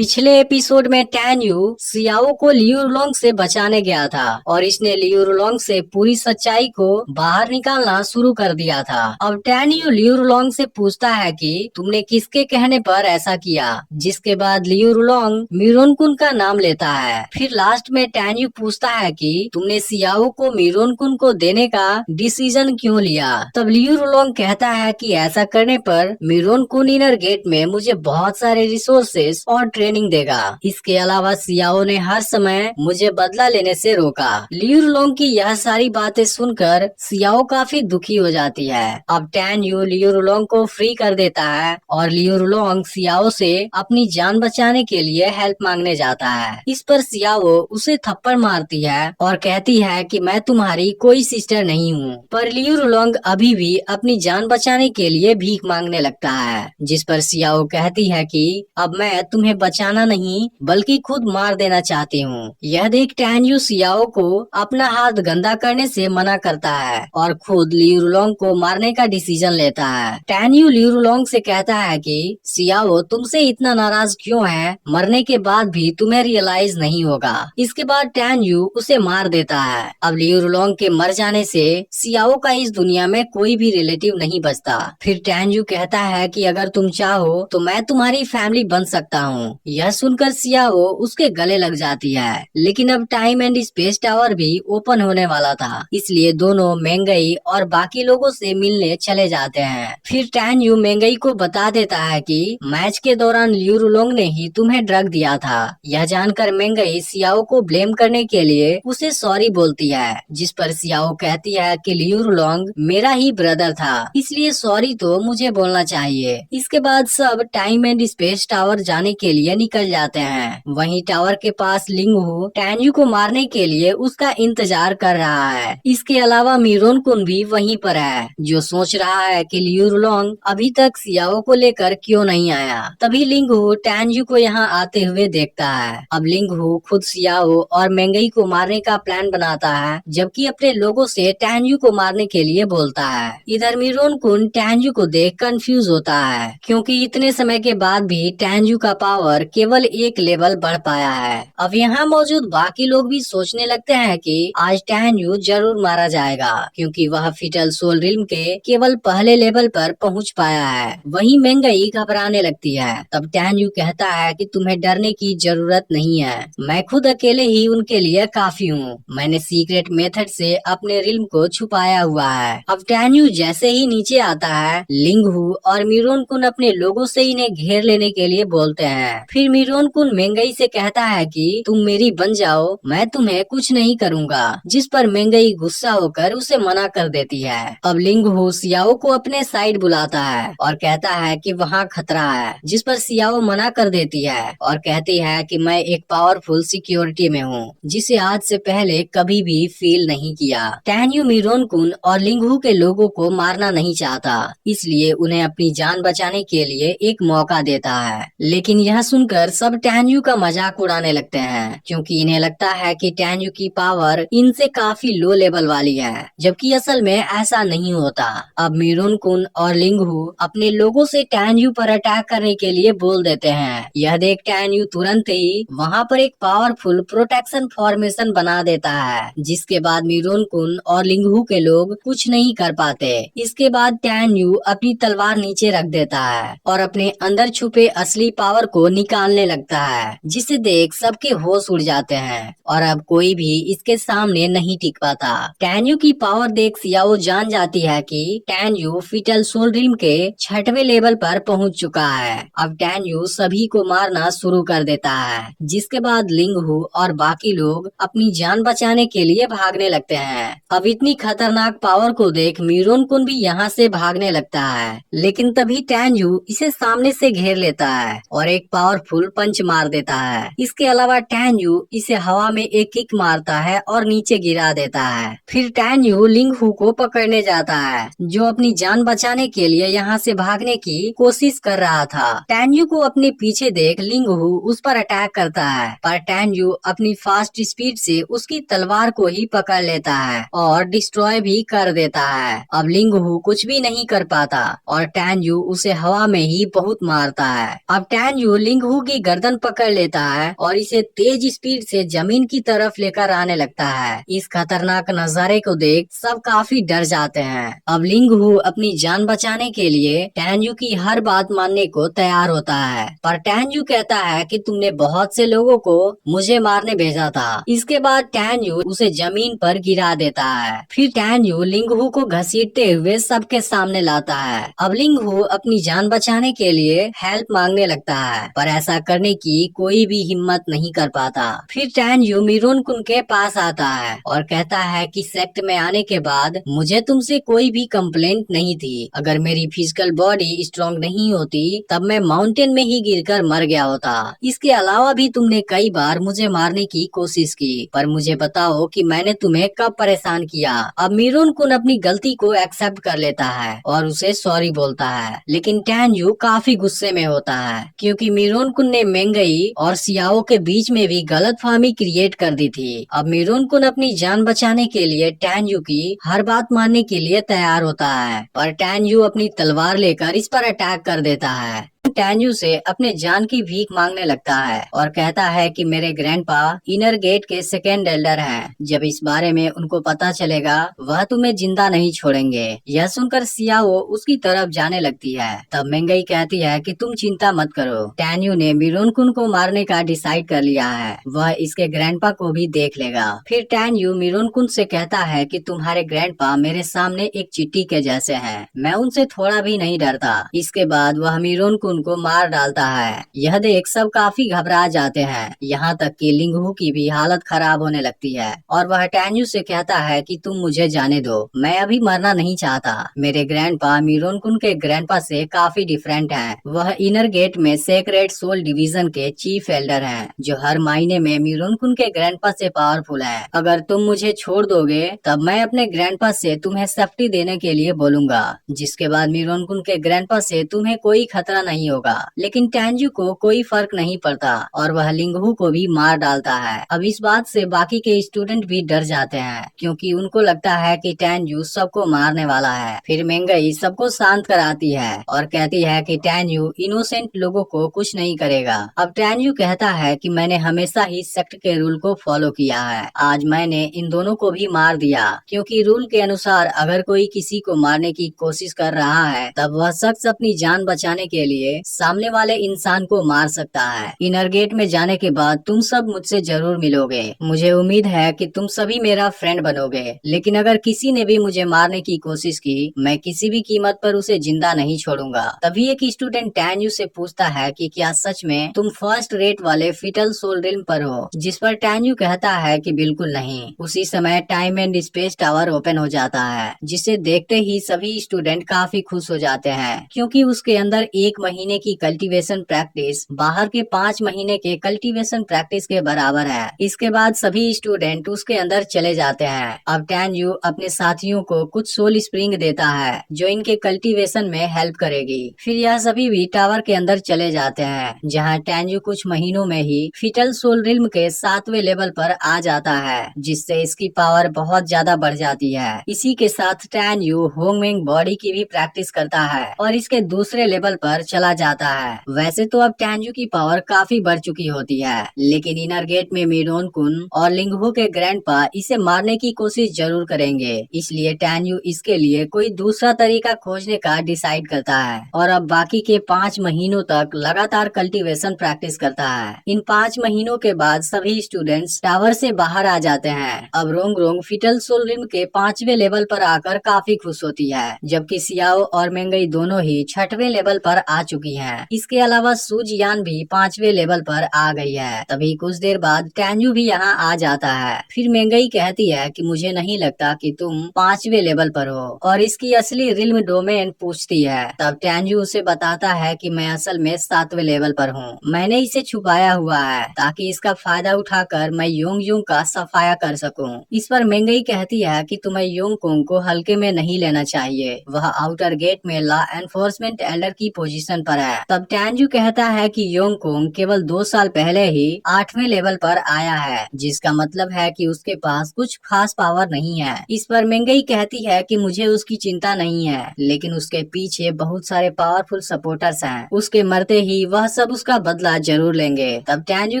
पिछले एपिसोड में tan you Xiao को लियू लुलोंग से बचाने गया था और इसने लियू लुलोंग से पूरी सच्चाई को बाहर निकालना शुरू कर दिया था। अब टैन यू लियू लुलोंग से पूछता है कि तुमने किसके कहने पर ऐसा किया, जिसके बाद लियू लुलोंग मिरोन कुन का नाम लेता है। फिर लास्ट में टैन यू पूछता है कि तुमने सियाओ को मिरोन कुन को देने का डिसीजन क्यों लिया। तब लियू लुलोंग कहता है कि ऐसा करने पर मिरोन कुन इनर गेट में मुझे बहुत सारे रिसोर्सेस और ट्रेनिंग देगा। इसके अलावा सियाओ ने हर समय मुझे बदला लेने से रोका। लियू लुलोंग की यह सारी बातें सुनकर सियाओ काफी दुखी हो जाती है। अब टैन यू लियू लुलोंग को फ्री कर देता है और लियू लुलोंग सियाओ से अपनी जान बचाने के लिए हेल्प मांगने जाता है। इस पर सियाओ उसे थप्पड़ मारती है और कहती है कि मैं तुम्हारी कोई सिस्टर नहीं हूँ। पर लियू लुलोंग अभी भी अपनी जान बचाने के लिए भीख मांगने लगता है, जिस पर सियाओ कहती है कि अब मैं तुम्हें बचाना नहीं बल्कि खुद मार देना चाहती हूँ। यह देख टैन यू सियाओ को अपना हाथ गंदा करने से मना करता है और खुद लियू लुलोंग को मारने का डिसीजन लेता है। टैन यू लियू लुलोंग से कहता है कि सियाओ तुमसे इतना नाराज क्यों है, मरने के बाद भी तुम्हें रियलाइज नहीं होगा। इसके बाद टैन यू उसे मार देता है। अब लियू लुलोंग के मर जाने से सियाओ का इस दुनिया में कोई भी रिलेटिव नहीं बचता। फिर टैन यू कहता है कि अगर तुम चाहो तो मैं तुम्हारी फैमिली बन सकता हूँ। यह सुनकर सियाओ उसके गले लग जाती है, लेकिन अब टाइम एंड स्पेस टावर भी ओपन होने वाला था, इसलिए दोनों मेंगई और बाकी लोगों से मिलने चले जाते हैं। फिर टैन यू मेंगई को बता देता है कि मैच के दौरान लियू लुलोंग ने ही तुम्हें ड्रग दिया था। यह जानकर मेंगई सियाओ को ब्लेम करने के लिए उसे सॉरी बोलती है, जिस पर सियाओ कहती है कि लियू लुलोंग मेरा ही ब्रदर था, इसलिए सॉरी तो मुझे बोलना चाहिए। इसके बाद सब टाइम एंड स्पेस टावर जाने के लिए निकल जाते हैं। वहीं टावर के पास लिंगहू टैन यू को मारने के लिए उसका इंतजार कर रहा है। इसके अलावा मिरोन कुन भी वहीं पर है, जो सोच रहा है कि लियू लुलोंग अभी तक सियाओ को लेकर क्यों नहीं आया। तभी लिंगहू टैन यू को यहाँ आते हुए देखता है। अब लिंगहू खुद सियाओ और मेंगई को मारने का प्लान बनाता है, जबकि अपने लोगों से टैन यू को मारने के लिए बोलता है। इधर मिरोन कुन टैन यू को देख कंफ्यूज होता है, क्योंकि इतने समय के बाद भी टैन यू का पावर केवल एक लेवल बढ़ पाया है। अब यहाँ मौजूद बाकी लोग भी सोचने लगते हैं कि आज टैन यू जरूर मारा जाएगा, क्योंकि वह फिटल सोल रिल्म के केवल पहले लेवल पर पहुँच पाया है। वहीं मेंगई घबराने लगती है। तब टैन यू कहता है कि तुम्हें डरने की जरूरत नहीं है, मैं खुद अकेले ही उनके लिए काफी हूँ। मैंने सीक्रेट मेथड से अपने रिल्म को छुपाया हुआ है। अब टैन यू जैसे ही नीचे आता है, लिंगहू और मिरोन कुन अपने लोगों से इन्हें घेर लेने के लिए बोलते हैं। फिर मिरोन कुन मेंगई से कहता है कि तुम मेरी बन जाओ, मैं तुम्हें कुछ नहीं करूँगा, जिस पर मेंगई गुस्सा होकर उसे मना कर देती है। अब लिंगहू सियाओ को अपने साइड बुलाता है और कहता है कि वहाँ खतरा है, जिस पर सियाओ मना कर देती है और कहती है कि मैं एक पावरफुल सिक्योरिटी में हूँ, जिसे आज से पहले कभी भी फील नहीं किया। टैन यू मिरोन कुन और लिंगहू के लोगों को मारना नहीं चाहता, इसलिए उन्हें अपनी जान बचाने के लिए एक मौका देता है। लेकिन यह सुनकर सब टैन यू का मजाक उड़ाने लगते हैं, क्योंकि इन्हें लगता है कि टैन यू की पावर इनसे काफी लो लेवल वाली है, जबकि असल में ऐसा नहीं होता। अब मिरोन कुन और लिंगहू अपने लोगों से टैन यू पर अटैक करने के लिए बोल देते हैं। यह देख टैन यू तुरंत ही वहाँ पर एक पावरफुल प्रोटेक्शन फॉर्मेशन बना देता है, जिसके बाद मिरोन कुन और लिंगहू के लोग कुछ नहीं कर पाते। इसके बाद टैन यू अपनी तलवार नीचे रख देता है और अपने अंदर छुपे असली पावर को निकालने लगता है, जिसे देख सबके होश उड़ जाते हैं और अब कोई भी इसके सामने नहीं टिक पाता। टैन यू की पावर देख सियाओ जान जाती है कि टैन यू फिटल सोल रिल्म के 6वें लेवल पर पहुंच चुका है। अब टैन यू सभी को मारना शुरू कर देता है, जिसके बाद लिंगहू और बाकी लोग अपनी जान बचाने के लिए भागने लगते हैं। अब इतनी खतरनाक पावर को देख मिरोन कुन भी यहाँ से भागने लगता है, लेकिन तभी टैन यू इसे सामने से घेर लेता है और एक पावरफुल पंच मार देता है। इसके अलावा टैन यू इसे हवा में एक किक मारता है और नीचे गिरा देता है। फिर टैन यू लिंगहू को पकड़ने जाता है, जो अपनी जान बचाने के लिए यहाँ से भागने की कोशिश कर रहा था। टैन यू को अपने पीछे देख लिंगहू उस पर अटैक करता है, पर टैन यू अपनी फास्ट स्पीड से उसकी तलवार को ही पकड़ लेता है और डिस्ट्रॉय भी कर देता है। अब लिंगहू कुछ भी नहीं कर पाता और टैन यू उसे हवा में ही बहुत मारता है। अब टैन यू लिंगहू लिंगहू की गर्दन पकड़ लेता है और इसे तेज स्पीड से जमीन की तरफ लेकर आने लगता है। इस खतरनाक नजारे को देख सब काफी डर जाते हैं। अब लिंगहू अपनी जान बचाने के लिए टैन्यू की हर बात मानने को तैयार होता है, पर टैन्यू कहता है कि तुमने बहुत से लोगों को मुझे मारने भेजा था। इसके बाद टैन्यू उसे जमीन पर गिरा देता है। फिर टैन्यू लिंगहू को घसीटते हुए सबके सामने लाता है। अब लिंगहू अपनी जान बचाने के लिए हेल्प मांगने लगता है, पर ऐसा करने की कोई भी हिम्मत नहीं कर पाता। फिर टैन्यू मिरोन-कुन के पास आता है और कहता है कि सेक्ट में आने के बाद मुझे तुमसे कोई भी कंप्लेंट नहीं थी। अगर मेरी फिजिकल बॉडी स्ट्रांग नहीं होती तब मैं माउंटेन में ही गिरकर मर गया होता। इसके अलावा भी तुमने कई बार मुझे मारने की कोशिश की, पर मुझे बताओ कि मैंने तुम्हें कब परेशान किया। अब मिरोन-कुन अपनी गलती को एक्सेप्ट कर लेता है और उसे सॉरी बोलता है, लेकिन टैन्यू काफी गुस्से में होता है क्योंकि मिरोन-कुन ने मेंगई और सियाओ के बीच में भी गलतफहमी क्रिएट कर दी थी। अब मिरोन-कुन अपनी जान बचाने के लिए टैन्यू की हर बात मानने के लिए तैयार होता है, पर टैन्यू अपनी तलवार लेकर इस पर अटैक कर देता है। टैन्यू से अपने जान की भीख मांगने लगता है और कहता है कि मेरे ग्रैंडपा इनर गेट के सेकेंड एल्डर हैं। जब इस बारे में उनको पता चलेगा वह तुम्हें जिंदा नहीं छोड़ेंगे। यह सुनकर सियाओ उसकी तरफ जाने लगती है। तब मेंगई कहती है कि तुम चिंता मत करो, टैन्यू ने मिरोन-कुन को मारने का डिसाइड कर लिया है, वह इसके ग्रैंडपा को भी देख लेगा। फिर टैन्यू मिरोन-कुन से कहता है कि तुम्हारे ग्रैंडपा मेरे सामने एक चींटी के जैसे हैं, मैं उनसे थोड़ा भी नहीं डरता। इसके बाद वह मिरोन-कुन को मार डालता है। यह देख सब काफी घबरा जाते हैं, यहाँ तक कि लिंगहू की भी हालत खराब होने लगती है और वह टैन्यू से कहता है कि तुम मुझे जाने दो, मैं अभी मरना नहीं चाहता। मेरे ग्रैंडपा मिरोन-कुन के ग्रैंडपा से काफी डिफरेंट हैं। वह इनर गेट में सेक्रेड सोल डिवीजन के चीफ एल्डर हैं, जो हर मायने में मिरोन-कुन के ग्रैंडपा से पावरफुल है। अगर तुम मुझे छोड़ दोगे तब मैं अपने ग्रैंडपा से तुम्हें सेफ्टी देने के लिए बोलूंगा, जिसके बाद मिरोन-कुन के ग्रैंडपा से तुम्हें कोई खतरा नहीं होगा। लेकिन टैन्यू को कोई फर्क नहीं पड़ता और वह लिंगहू को भी मार डालता है। अब इस बात से बाकी के स्टूडेंट भी डर जाते हैं क्योंकि उनको लगता है कि टैन्यू सबको मारने वाला है। फिर मेंगई सबको शांत कराती है और कहती है कि टैन्यू इनोसेंट लोगों को कुछ नहीं करेगा। अब टैन्यू कहता है कि मैंने हमेशा ही सेक्ट के रूल को फॉलो किया है, आज मैंने इन दोनों को भी मार दिया, क्योंकि रूल के अनुसार अगर कोई किसी को मारने की कोशिश कर रहा है तब वह शख्स अपनी जान बचाने के लिए सामने वाले इंसान को मार सकता है। इनर गेट में जाने के बाद तुम सब मुझसे जरूर मिलोगे। मुझे उम्मीद है कि तुम सभी मेरा फ्रेंड बनोगे, लेकिन अगर किसी ने भी मुझे मारने की कोशिश की मैं किसी भी कीमत पर उसे जिंदा नहीं छोड़ूंगा। तभी एक स्टूडेंट टैन्यू से पूछता है कि क्या सच में तुम फर्स्ट रेट वाले फिटल सोल रिल्म पर हो, जिस पर टैन्यू कहता है कि बिल्कुल नहीं। उसी समय time and space tower open हो जाता है, जिसे देखते ही सभी स्टूडेंट काफी खुश हो जाते हैं क्योंकि उसके अंदर 1 महीने की कल्टीवेशन प्रैक्टिस बाहर के 5 महीने के कल्टीवेशन प्रैक्टिस के बराबर है। इसके बाद सभी स्टूडेंट उसके अंदर चले जाते हैं। अब टैन्यू अपने साथियों को कुछ सोल स्प्रिंग देता है जो इनके कल्टीवेशन में हेल्प करेगी। फिर यह सभी भी टावर के अंदर चले जाते हैं, जहाँ टैन्यू कुछ महीनों में ही फिटल सोल रिल्म के 7वें लेवल पर आ जाता है, जिससे इसकी पावर बहुत ज्यादा बढ़ जाती है। इसी के साथ टैन्यू होंगमेंग बॉडी की भी प्रैक्टिस करता है और इसके दूसरे लेवल पर चला जाता है। वैसे तो अब टैन्यू की पावर काफी बढ़ चुकी होती है, लेकिन इनर गेट में मिरोन-कुन और लिंगहू के ग्रैंडपा इसे मारने की कोशिश जरूर करेंगे, इसलिए टैन्यू इसके लिए कोई दूसरा तरीका खोजने का डिसाइड करता है और अब बाकी के 5 महीनों तक लगातार कल्टीवेशन प्रैक्टिस करता है। इन 5 महीनों के बाद सभी स्टूडेंट्स टावर से बाहर आ जाते हैं। अब रोंग रोंग फिटल सोल रिल्म के 5वें लेवल पर आकर काफी खुश होती है, जबकि सियाओ और मेंगई दोनों ही 6वें लेवल पर आ चुकी हैं। इसके अलावा सूजियान भी 5वें लेवल पर आ गई है। तभी कुछ देर बाद टैन्यू भी यहाँ आ जाता है। फिर मेंगई कहती है कि मुझे नहीं लगता कि तुम 5वें लेवल पर हो और इसकी असली रिल्म डोमेन पूछती है। तब टैन्यू उसे बताता है कि मैं असल में 7वें लेवल पर हूँ, मैंने इसे छुपाया हुआ है ताकि इसका फायदा उठाकर मैं योंग का सफाया कर सकूं। इस पर मेंगई कहती है कि तुम्हें योंग को हल्के में नहीं लेना चाहिए, वह आउटर गेट में लॉ एनफोर्समेंट एल्डर की पोजीशन पर है। तब टैन्यू कहता है कि योंगकोंग केवल 2 साल पहले ही 8वें लेवल पर आया है, जिसका मतलब है कि उसके पास कुछ खास पावर नहीं है। इस पर मेंगई कहती है कि मुझे उसकी चिंता नहीं है, लेकिन उसके पीछे बहुत सारे पावरफुल सपोर्टर्स हैं। उसके मरते ही वह सब उसका बदला जरूर लेंगे। तब टैन्यू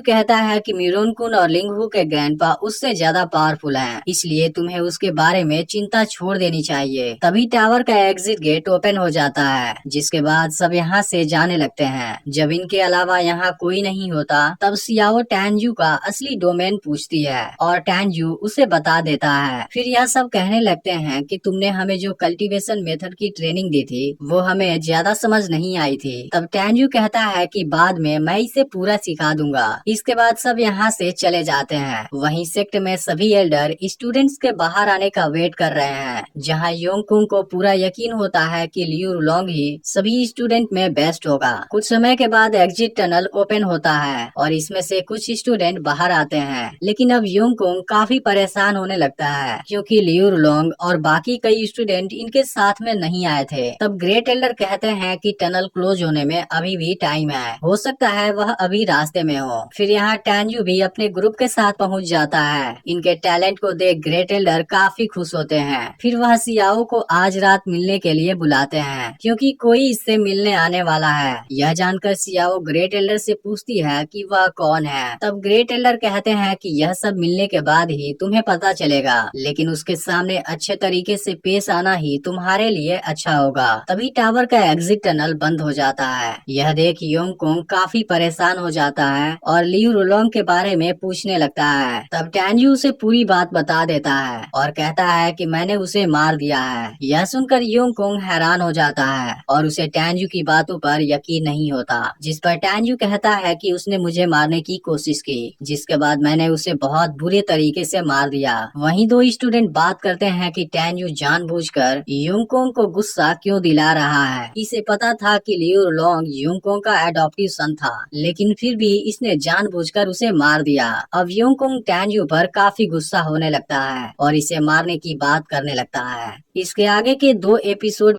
कहता है कि मिरोन-कुन और लिंगहू के ग्रैंडपा उससे ज्यादा पावरफुल हैं, इसलिए तुम्हें उसके बारे में चिंता छोड़ देनी चाहिए। तभी टावर का एग्जिट गेट ओपन हो जाता है, जिसके बाद सब यहाँ से जाने लगते हैं। जब इनके अलावा यहाँ कोई नहीं होता, तब सियाओ टैन्यू का असली डोमेन पूछती है और टैन्यू उसे बता देता है। फिर यह सब कहने लगते हैं कि तुमने हमें जो कल्टीवेशन मेथड की ट्रेनिंग दी थी वो हमें ज्यादा समझ नहीं आई थी। तब टैन्यू कहता है कि बाद में मैं इसे पूरा सिखा दूंगा। इसके बाद सब यहाँ से चले जाते हैं। वहीं सेक्ट में सभी एल्डर स्टूडेंट्स के बाहर आने का वेट कर रहे हैं, जहाँ योंगकुंग को पूरा यकीन होता है कि लियू लॉन्ग ही सभी स्टूडेंट में बेस्ट होगा। कुछ समय के बाद एग्जिट टनल ओपन होता है और इसमें से कुछ स्टूडेंट बाहर आते हैं, लेकिन अब योंगकुंग काफी परेशान होने लगता है क्योंकि लियू लॉन्ग और बाकी कई स्टूडेंट इनके साथ में नहीं आए थे। तब ग्रेट एल्डर कहते हैं कि टनल क्लोज होने में अभी भी टाइम है, हो सकता है वह अभी रास्ते में हो। फिर यहाँ टैन्यू भी अपने ग्रुप के साथ पहुँच जाता है। इनके टैलेंट को देख ग्रेट एल्डर काफी खुश होते हैं। फिर वह सियाओ को आज रात मिलने के लिए बुलाते हैं क्योंकि कोई इससे मिलने आने वाला है। यह जानकर सियाओ ग्रेट एल्डर से पूछती है कि वह कौन है। तब ग्रेट एल्डर कहते हैं कि यह सब मिलने के बाद ही तुम्हें पता चलेगा, लेकिन उसके सामने अच्छे तरीके से पेश आना ही तुम्हारे लिए अच्छा होगा। तभी टावर का एग्जिट टनल बंद हो जाता है। यह देख योंगकुंग काफी परेशान हो जाता है और लियू रोलोंग के बारे में पूछने लगता है। तब टैन्यू उसे पूरी बात बता देता है और कहता है कि मैंने उसे मार दिया है। यह सुनकर योंगकुंग हैरान हो जाता है और उसे टैन्यू की बातों पर यकीन नहीं होता, जिस पर टैन्यू कहता है कि उसने मुझे मारने की कोशिश की, जिसके बाद मैंने उसे बहुत बुरे तरीके से मार दिया। वहीं दो स्टूडेंट बात करते हैं कि टैन्यू जानबूझकर योंगकुंग को गुस्सा क्यों दिला रहा है। इसे पता था कि लियू लॉन्ग योंगकुंग का एडॉप्टिव सन था, लेकिन फिर भी इसने जानबूझकर उसे मार दिया। अब योंगकुंग टैन्यू पर काफी गुस्सा होने लगता है और इसे मारने की बात करने लगता है। इसके आगे के 2 एपिसोड